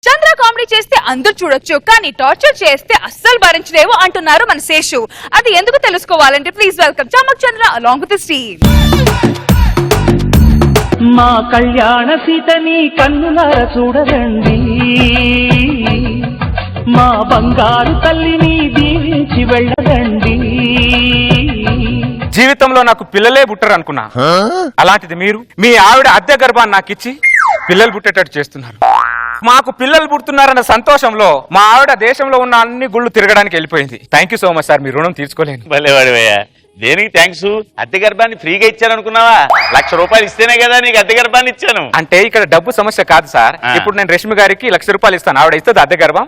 చంద్ర comedy చేస్తే అందరూ చూడొచ్చు, కానీ టార్చర్ చేస్తే అస్సలు భరించలేవు అంటున్నారు మన శేషు. అది ఎందుకు తెలుసుకోవాలంటే please welcome Chammak Chandra along with his team. మా కళ్యాణ సీతని కన్నులార చూడరండి, మా బంగారు తల్లిని దీవించి వెళ్ళరండి. జీవితంలో నాకు పిల్లలే పుట్టరు అనుకున్నా, అలాంటిది మీరు మీ ఆవిడ అద్దె గర్భాన్ని నాకు ఇచ్చి పిల్లలు పుట్టేటట్టు చేస్తున్నారు. మాకు పిల్లలు పుడుతున్నారన్న సంతోషంలో మా ఆవిడ దేశంలో ఉన్న అన్ని గుళ్ళు తిరగడానికి వెళ్ళిపోయింది. Thank you so much sir, మీ రుణం తీర్చుకోలేను. భలేవాడివయ్యా, దేనికి థ్యాంక్స్? అద్దె గర్భాన్ని ఫ్రీగా ఇచ్చాననుకున్నావా? ₹1,00,000 ఇస్తేనే కదా నీకు అద్దె గర్భాన్ని ఇచ్చాను. అంటే ఇక్కడ డబ్బు సమస్య కాదు సార్. ఇప్పుడు నేను రష్మి గారికి ₹1,00,000 ఇస్తాను, ఆవిడ ఇస్తుంది అద్దె గర్భం.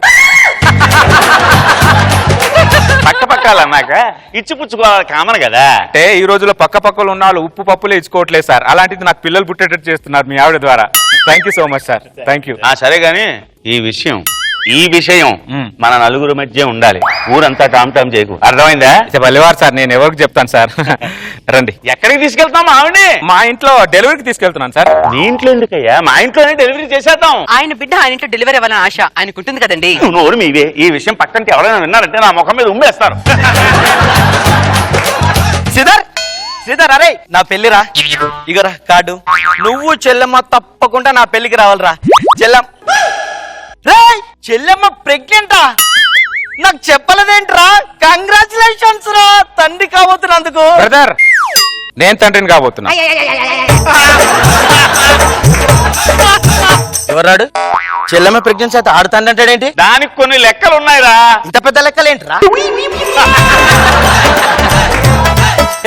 పక్క పక్కాలన్నాక ఇచ్చి పుచ్చుకోవాలి కామన్ కదా. అంటే ఈ రోజుల్లో పక్క పక్కలు ఉన్న వాళ్ళు ఉప్పు పప్పులే ఇచ్చుకోవట్లేదు సార్, అలాంటిది నాకు పిల్లలు పుట్టేటట్టు చేస్తున్నారు మీ ఆవిడ ద్వారా. Thank you so much sir, thank you. సరే గాని ఈ విషయం మన నలుగురు మధ్య ఉండాలి, ఊరంతా టామ్ టామ్ చేయకు, అర్థమైందా? బలివారు సార్, నేను ఎవరికి చెప్తాను సార్. రండి. ఎక్కడికి తీసుకెళ్తాం ఆవిడని? మా ఇంట్లో డెలివరీకి తీసుకెళ్తున్నాను సార్. నీ ఇంట్లో ఎందుకయ్యా, మా ఇంట్లోనే డెలివరీ చేసేద్దాం. ఆయన బిడ్డ ఆయన ఇంట్లో డెలివరీ అవ్వాలని ఆశ ఆయనకుంటుంది కదండి. నోరు మీవే, ఈ విషయం పక్కంటే ఎవరైనా విన్నారంటే నా ముఖం మీద ఉమ్మేస్తారు. శ్రీధర్, అరే నా పెళ్లిరా, ఇగరా కార్డు. నువ్వు చెల్లెమ్మ తప్పకుండా నా పెళ్లికి రావాలరా. చెల్లెమ్మ ప్రెగ్నెంటా? నాకు చెప్పలేదేంట్రా? కంగ్రాచులేషన్స్ రా, తండ్రి కాబోతున్నందుకు. బ్రదర్, నేను తండ్రిని కాబోతున్నా. ఎవరాడు? చెల్లెమ్మ ప్రెగ్నెన్సీ అయితే ఆడుతాండి అంటాడేంటి? దానికి కొన్ని లెక్కలు ఉన్నాయిరా. ఇంత పెద్ద లెక్కలేంట్రా?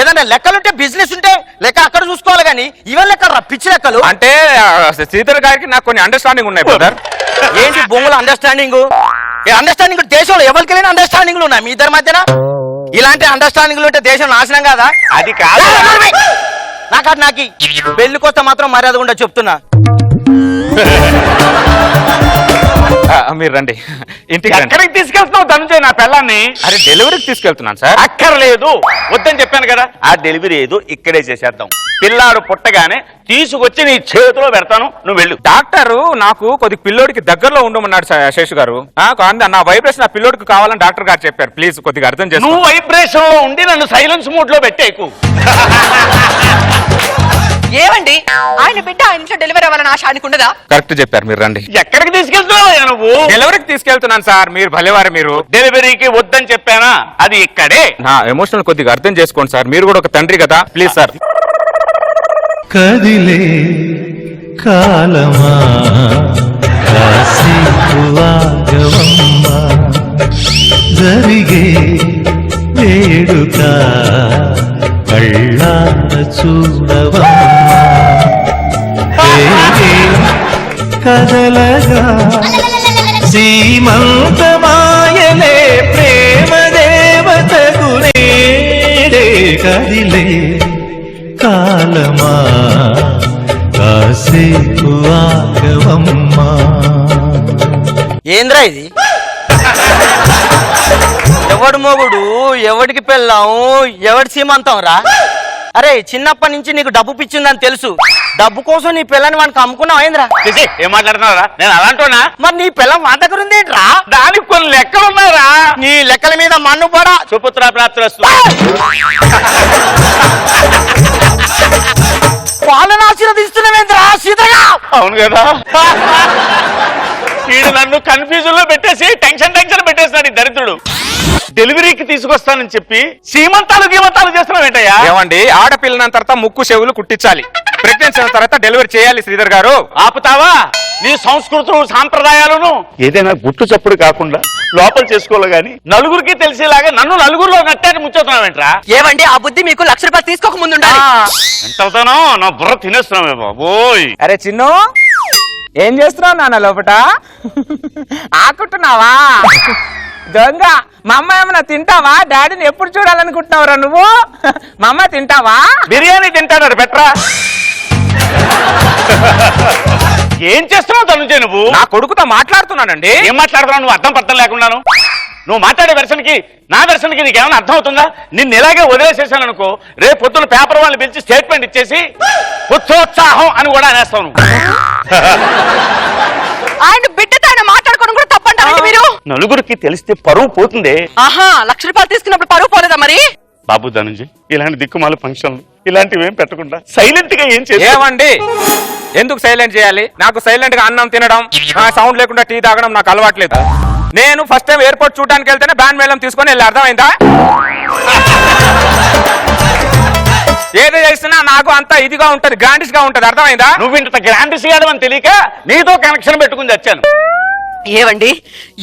ఏదన్నా లెక్కలుంటే బిజినెస్ ఉంటే లెక్క అక్కడ చూసుకోవాలి, కానీ ఇవే లెక్కలు రా, పిచ్చి లెక్కలు. అంటే శ్రీధర్ గారికి నాకు కొన్ని అండర్స్టాండింగ్ ఉన్నాయి బ్రదర్. ఏంటి బొంగుల అండర్స్టాండింగ్? అండర్స్టాండింగ్ దేశంలో ఎవరికి లేని అండర్స్టాండింగ్లు ఉన్నాయి మీ ఇద్దరి మధ్యన. ఇలాంటి అండర్స్టాండింగ్లు ఉంటే దేశం నాశనం కాదా? అది కాదు. నాకు పెళ్లికి వస్తే మాత్రం మర్యాద కూడా చెప్తున్నా. మీరు రండి, ఇంటికి. ఎక్కడికి తీసుకెళ్తున్నావు ధనుంజయ్ నా పిల్లాన్ని? అరే డెలివరీకి తీసుకెళ్తున్నాను సార్. అక్కర్లేదు, వద్దని చెప్పాను కదా. ఆ డెలివరీ ఏదో ఇక్కడే చేసేద్దాం. పిల్లాడు పుట్టగానే తీసుకొచ్చి నీ చేతిలో పెడతాను, నువ్వు వెళ్ళు. డాక్టర్ నాకు కొద్దిగా పిల్లోడికి దగ్గరలో ఉండమన్నాడు శేషు గారు. నా వైబ్రేషన్ ఆ పిల్లోడికి కావాలని డాక్టర్ గారు చెప్పారు. ప్లీజ్ కొద్దిగా అర్థం చేసుకో. నువ్వు వైబ్రేషన్ లో ఉండి నన్ను సైలెన్స్ మోడ్ లో పెట్టేకు. ఏమండి, ఆయన బిడ్డ ఆయన ఇంట్లో డెలివరీ అవ్వాలని ఆశ ఆయనకుండదా? కరెక్ట్ చెప్పారు, మీరు రండి. ఎక్కడికి తీసుకెళ్తున్నావు నువ్వు? డెలివరీకి తీసుకెళ్తున్నాను సార్. మీరు భలేవారు. మీరు డెలివరీకి వద్దని చెప్పానా? అది ఇక్కడే. నా ఎమోషనల్ కొద్దిగా అర్థం చేసుకోండి సార్, మీరు కూడా ఒక తండ్రి కదా. Please sir. కదిలే కాలమా కాసేపు ఆగవమ్మా, జరిగే వేడుక కళ్ళార చూడవమ్మా, కదలగా సీమంతమాయలే ప్రేమ దేవతకు నేడే. కదిలే కాలమా కాసేపు ఆగవమ్మా. ఏంద్రా ఇది? ఎవడు మొగుడు, ఎవడికి పెళ్ళాం, ఎవడి సీమంతం రా? అరే చిన్నప్పటి నుంచి నీకు డబ్బు పిచ్చిందని తెలుసు, డబ్బు కోసం నీ పిల్లని వానికి అమ్ముకున్నావు ఏంద్రా? ఏం మాట్లాడుతున్నారా? నేను అలాంటోనా? మరి నీ పిల్లం మా దగ్గర ఉందేంట్రా? దానికి కొన్ని లెక్కలు ఉన్నారా? నీ లెక్కల మీద మన్ను పడా. సుపుత్ర ప్రాప్తిరస్తు. వాళ్ళని ఆశీర్వదిస్తున్నావేంద్రా సీతగా? అవును కదా. వీడు నన్ను కన్ఫ్యూజన్ లో పెట్టేసి టెన్షన్ పెట్టేస్తున్నాడు ఈ దరిద్రుడు. డెలివరీకి తీసుకొస్తానని చెప్పి సీమంతాలు గీమంతాలు చేస్తున్నావు ఏంటయ్యా? ఏమండి, ఆడపిల్లన తర్వాత ముక్కు చెవులు కుట్టించాలి, ప్రెగ్నెన్సీ అయిన తర్వాత డెలివరీ చేయాలి. శ్రీధర్ గారు ఆపుతావా? నీ సంస్కృతులు సాంప్రదాయాలను ఏదైనా గుట్టు చప్పుడు కాకుండా లోపల చేసుకోవాలి గాని నలుగురికి తెలిసేలాగా నన్ను నలుగురిలో నట్టాక ముచ్చుతున్నావేంట్రా? ఏమండి, ఆ బుద్ధి మీకు ₹1,00,000 తీసుకోక ముందు ఉండాలి. ఎంత అవుతానో నా బుర్ర తినేస్తున్నావే బాబోయ్. అరే చిన్ను, ఏం చేస్తున్నావు నాన్న లోపట? ఆకుంటున్నావా? దొంగ మా అమ్మ ఏమన్నా తింటావా? డాడీని ఎప్పుడు చూడాలనుకుంటున్నావురా నువ్వు? మా అమ్మ తింటావా? బిర్యానీ తింటాడు బెట్రా. ఏం చేస్తున్నావు తనుంచే నువ్వు? నా కొడుకుతో మాట్లాడుతున్నానండి. ఏం మాట్లాడుతున్నావు నువ్వు? అర్థం పర్థం లేకున్నాను. నువ్వు మాట్లాడే వెర్షన్కి నా వెర్షన్కి నీకేమైనా అర్థం అవుతుందా? నిన్ను ఇలాగే వదిలేసేసాను అనుకో, రేపు పొద్దున పేపర్ వాళ్ళని పిలిచి స్టేట్మెంట్ ఇచ్చేసి ఉత్సోత్సాహం అని కూడా అనేస్తావు. ఆయన బిడ్డతో ఆయన నలుగురికి తెలిస్తే పరువు పోతుంది. ఆహా, 1,00,000 రూపాయలు తీసుకున్నప్పుడు పరువు పోలేదా మరి? బాబు ధనంజయ్, ఇలాంటి దిక్కుమాల ఫంక్షన్లు ఇలాంటివి ఏం పెట్టకుండా సైలెంట్ గా ఏం చేయాలి? ఏమండి ఎందుకు సైలెంట్ చేయాలి? నాకు సైలెంట్ గా అన్నం తినడం, సౌండ్ లేకుండా టీ తాగడం నాకు అలవాట్లేదు. నేను ఫస్ట్ టైం ఎయిర్పోర్ట్ చూడడానికి వెళ్తేనే బ్యాండ్ మేళం తీసుకొని వెళ్ళి, అర్థమైందా? ఏదో చేసినా నాకు అంత ఇదిగా ఉంటది, గ్రాండిష్ గా ఉంటది, అర్థమైందా? నువ్వు ఇంత గ్రాండ్ చేయడం అని తెలియక నీతో కనెక్షన్ పెట్టుకుని వచ్చాను. ఏవండి,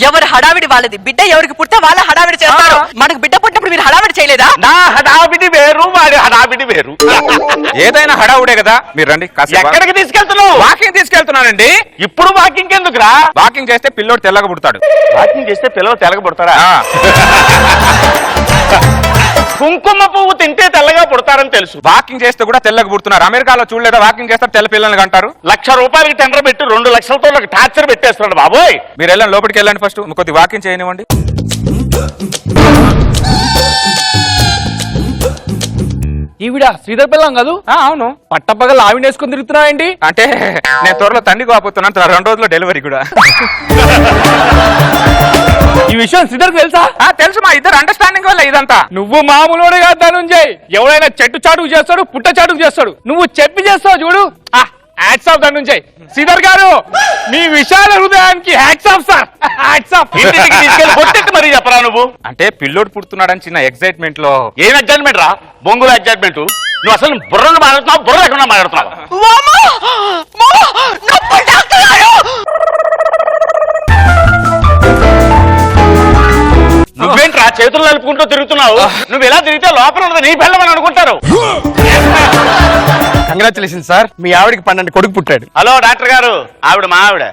ఎవరు హడావిడి వాళ్ళది. బిడ్డ ఎవరికి పుట్టే వాళ్ళ హడావిడి చేస్తారు. మనకు బిడ్డ పుట్టినప్పుడు మీరు హడావిడి చేయలేదా? నా హడావిడి వేరు, వాడి హడావిడి వేరు. ఏదైనా హడావుడే కదా. మీరు రండి. ఎక్కడికి తీసుకెళ్తున్నావు? వాకింగ్ తీసుకెళ్తున్నానండి. ఇప్పుడు వాకింగ్ ఎందుకురా? వాకింగ్ చేస్తే పిల్లోడు తెల్లగా పుడతాడు. వాకింగ్ చేస్తే పిల్లలు తెల్లగబడతారా? కుంకుమ పువ్వు తింటే తెల్లగా పుడతారని తెలుసు. వాకింగ్ చేస్తే కూడా తెల్లగా పుడుతున్నారు. అమెరికాలో చూడలేదా? వాకింగ్ చేస్తారు, తెల్ల పిల్లల్ని అంటారు. 1,00,000 రూపాయలకి టెండర్ పెట్టి 2 లక్షలతో నాకు టార్చర్ పెట్టేస్తున్నాడు బాబోయ్. మీరు వెళ్ళండి, లోపలికి వెళ్ళండి. ఫస్ట్ కొద్ది వాకింగ్ చేయనివ్వండి. ఈవిడ శ్రీధర్ పిల్లం కాదు? అవును. పట్టపగలు ఆవిడ వేసుకొని తిరుగుతున్నావేంటి? అంటే నేను త్వరలో తండ్రి కాపోతున్నాను, 2 రోజుల్లో డెలివరీ కూడా. ఈ విషయం శ్రీధర్ తెలుసా? తెలుసు, మా ఇద్దరు అండర్స్టాండింగ్ వల్ల ఇదంతా. నువ్వు మామూలుడే కాదు ధనుంజయ్. ఎవరైనా చెట్టు చాటుకు చేస్తాడు, పుట్ట చాటుకు చేస్తాడు. నువ్వు చెప్పి చేస్తావు చూడు. Hats off Dhananjay. శ్రీధర్ గారు, మీ విశాల హృదయానికి hats off sir. Hats off. ఇంటికి తీసుకెళ్ళి కొట్టెట్టు మరీ చెప్పరా నువ్వు? అంటే పిల్లోడు పుడుతున్నాడని చిన్న ఎక్సైట్మెంట్ లో. ఏం ఎగ్జైట్మెంట్ రా? బొంగుల ఎగ్జైట్మెంట్. నువ్వు అసలు బుర్రను మాట్లాడుతున్నావు, బుర్ర లేకుండా మాట్లాడుతున్నావు. నువ్వేంట్రా చేతులు నలుపుకుంటూ తిరుగుతున్నావు? నువ్వు ఎలా తిరిగితే లోపల ఉన్నది నీ పిల్లమని అనుకుంటారు. కంగ్రాచులేషన్ సార్, మీ ఆవిడకి 12 కొడుకు పుట్టాడు. హలో డాక్టర్ గారు, ఆవిడ మా ఆవిడ.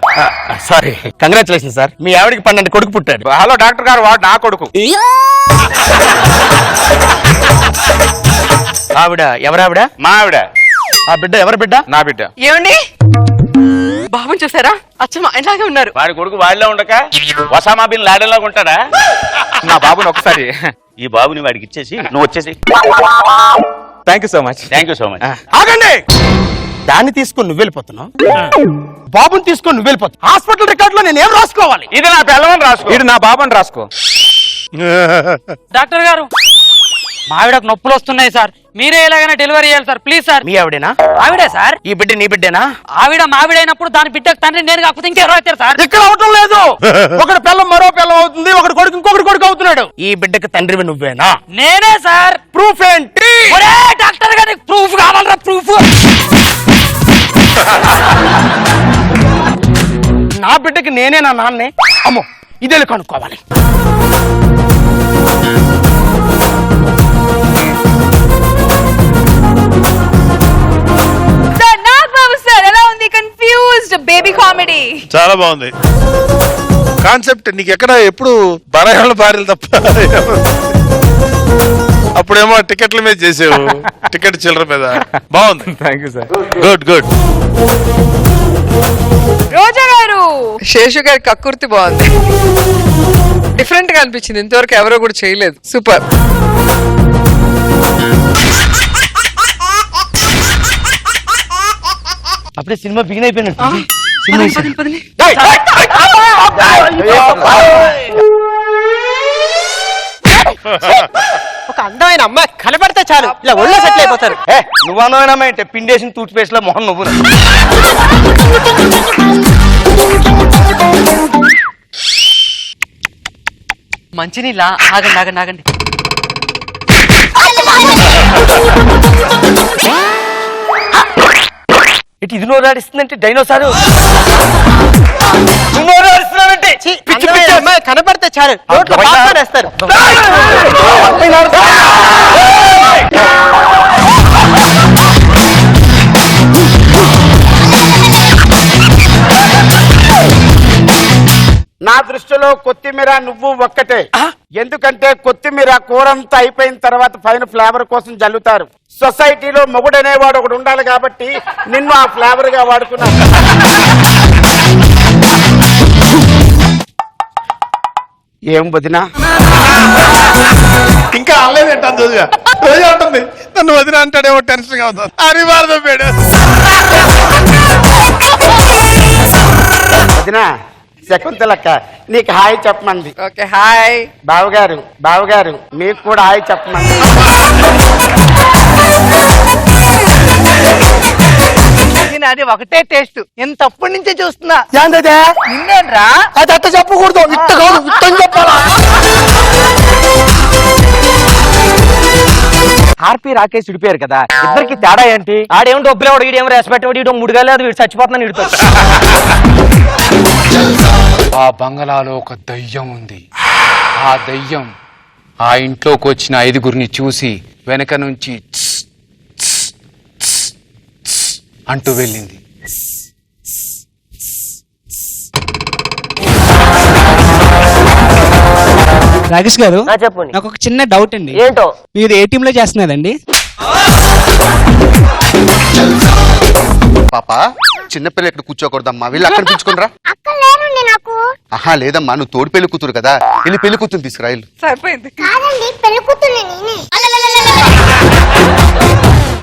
సారీ, కంగ్రాచులేషన్ సార్, మీ ఆవిడకి 12 కొడుకు పుట్టాడు. హలో డాక్టర్ గారు, వాడు నా కొడుకు. ఆవిడ ఎవరావిడ? మా ఆవిడ. ఆ బిడ్డ ఎవరి బిడ్డ? నా బిడ్డ. ఏమండి, బాబుని చూసారా? అచ్చమ్మ ఇలాగే ఉన్నారు. వాడి కొడుకు వాడిలో ఉండక ఒసామా బిన్ లాడెన్ లాగా ఉంటాడా? నా బాబుని ఒకసారి ఈ బాబుని వాడికి ఇచ్చేసి నువ్వు వచ్చేసి. Thank you so much. Thank you so much. ఆగండి. దాన్ని తీసుకొని నువ్వు వెళ్ళిపోతున్నావు, బాబుని తీసుకొని నువ్వు వెళ్ళిపోతావు. హాస్పిటల్ రికార్డ్ లో నేను ఏం రాసుకోవాలి? ఇది నా పిల్లవని రాసుకో. వీడు నా బాబుని రాసుకో. డాక్టర్ గారు, మా ఆవిడకు నొప్పులు వస్తున్నాయి సార్, మీరే ఎలాగైనా డెలివరీ చేయాలి సార్, ప్లీజ్ సార్. మీ ఆవిడేనా? ఆవిడే సార్. ఈ బిడ్డ నీ బిడ్డేనా? ఆవిడ మావిడైనప్పుడు దాని బిడ్డకు తండ్రి నేను కాకపోతే ఇంకెవరో అవుతారు సార్. ఇక్కడ అవటం లేదు. ఒకటి పిల్లం మరో పిల్లం అవుతుంది, ఒకటి కొడుకు ఇంకొకటి కొడుకు అవుతున్నాడు. ఈ బిడ్డకి తండ్రివి నువ్వేనా? నేనే సార్. ప్రూఫ్ ఏంటి? ఒరే డాక్టర్ గారికి ప్రూఫ్ కావాలరా, ప్రూఫ్. నా బిడ్డకి నేనే నా నాన్నే. అమ్మో, ఇదే కనుక్కోవాలి. ఎలా ఉంది? Confused baby comedy. చాలా బాగుంది కాన్సెప్ట్. నీకు ఎక్కడ ఎప్పుడు బరహాల భార్యలు తప్ప అప్పుడేమో టికెట్ల మీద చేసావు, టికెట్ చిల్లర మీద. బాగుంది. Thank you sir. Good good. Roja garu, Seshu గారి కక్కుర్తి బాగుంది, డిఫరెంట్ గా అనిపించింది. ఇంతవరకు ఎవరో కూడా చేయలేదు. సూపర్. అప్పుడే సినిమా బిగిన్ అయిపోయినట్టు. ఒక అందమైన అమ్మాయి కనబడితే చాలు ఇలా ఒళ్ళో సెటిల్ అయిపోతారు. నువ్వు అందమైన అమ్మాయి అంటే పిండేసిన టూత్ పేస్ట్ లో మొహం నువ్వు. మంచినీళ్ళ ఆగండి ఆగండి ఆగండి. ఇటు ఇది నోరాడిస్తుందంటే డైనోసారు. నువ్వు నోరాడిస్తున్నావంటే అమ్మాయి కనబడితే చాలు రోడ్లో పాప్కార్న్ వేస్తారు. నా దృష్టిలో కొత్తిమీర నువ్వు ఒక్కటే. ఎందుకంటే కొత్తిమీర కూరంతా అయిపోయిన తర్వాత పైన ఫ్లేవర్ కోసం జల్లుతారు. సొసైటీలో మొగుడనేవాడు ఒకడు ఉండాలి కాబట్టి నిన్ను ఆ ఫ్లేవర్ గా వాడుకున్నా. ఏం వదినా ఇంకా అనలేదంటాను. రోజు ఉంటుంది నన్ను వదిన అంటాడేమో టెన్షన్ గా అవుతుంది. అనివార్యం పేడు వదినా శకుంతలక్క నీకు హాయ్ చెప్పమంది. Okay hi. బావగారు మీకు కూడా హాయ్ చెప్పమంది. అది ఒకటే టేస్ట్ ఎంత అప్పటి నుంచే చూస్తున్నా. ఏంటదే నిన్నేనరా? అది అట్ట చెప్పకూడదు, ఇట్ట కాదు, ఇట్టని చెప్పాలా? ఆర్పి రాకేష్ విడిపోయారు కదా, ఇద్దరికి తేడా ఏంటి? ఆడేమో డబ్బులేవాడు, ఈడేమో రెస్పెక్ట్ వాడు, ఈడో ముడిగాలేదు, వీడు చచ్చిపోతున్నాను, వీడితో. ఆ బంగళాలో ఒక దయ్యం ఉంది. ఆ దయ్యం ఆ ఇంట్లోకి వచ్చిన 5గురిని చూసి వెనక నుంచి "త్స్, త్స్, త్స్, త్స్" అంటూ వెళ్ళింది. రాకేష్ గారు చెప్పండి. నాకు ఒక చిన్న డౌట్ అండి. ఏంటో? మీరు ఏ టీమ్ లో చేస్తున్నారండి? పాప చిన్నపిల్ల ఇక్కడ కూర్చోకూడదమ్మా, వీళ్ళు అక్కడ పిలుచుకునిరా. ఆహా లేదమ్మా, నువ్వు తోడు పెళ్లి కూతురు కదా, వెళ్ళి పెళ్లి కూతురు తీసుకురా. సరిపోయింది. కాదండి, పెళ్లి